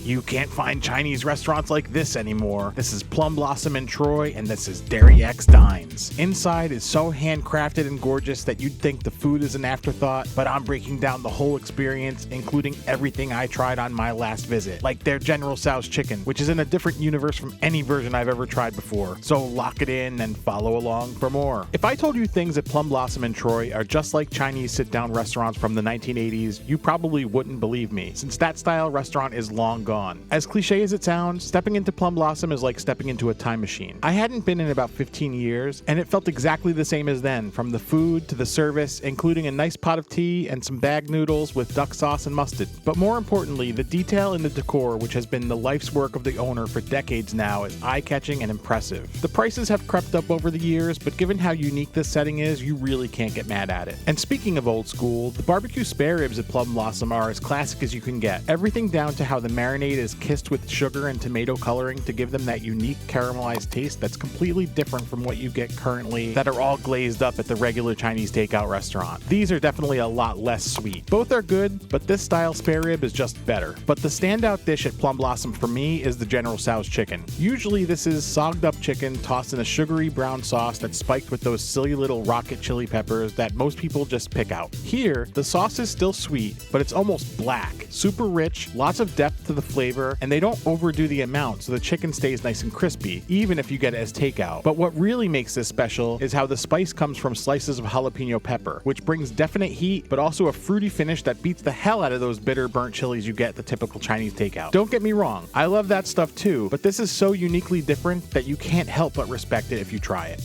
You can't find Chinese restaurants like this anymore. This is Plum Blossom in Troy, and this is Dairy X Dines. Inside is so handcrafted and gorgeous that you'd think the food is an afterthought, but I'm breaking down the whole experience, including everything I tried on my last visit, like their General Tso's chicken, which is in a different universe from any version I've ever tried before. So lock it in and follow along for more. If I told you things at Plum Blossom in Troy are just like Chinese sit-down restaurants from the 1980s, you probably wouldn't believe me, since that style restaurant is long gone. As cliche as it sounds, stepping into Plum Blossom is like stepping into a time machine. I hadn't been in about 15 years, and it felt exactly the same as then, from the food to the service, including a nice pot of tea and some bagged noodles with duck sauce and mustard. But more importantly, the detail in the decor, which has been the life's work of the owner for decades now, is eye-catching and impressive. The prices have crept up over the years, but given how unique this setting is, you really can't get mad at it. And speaking of old school, the barbecue spare ribs at Plum Blossom are as classic as you can get. Everything down to how the marinade is kissed with sugar and tomato coloring to give them that unique caramelized taste that's completely different from what you get currently that are all glazed up at the regular Chinese takeout restaurant. These are definitely a lot less sweet. Both are good, but this style spare rib is just better. But the standout dish at Plum Blossom for me is the General Tso's chicken. Usually this is sogged up chicken tossed in a sugary brown sauce that's spiked with those silly little rocket chili peppers that most people just pick out. Here, the sauce is still sweet, but it's almost black. Super rich, lots of depth to the flavor, and they don't overdo the amount so the chicken stays nice and crispy, even if you get it as takeout. But what really makes this special is how the spice comes from slices of jalapeno pepper, which brings definite heat, but also a fruity finish that beats the hell out of those bitter burnt chilies you get at the typical Chinese takeout. Don't get me wrong, I love that stuff too, but this is so uniquely different that you can't help but respect it if you try it.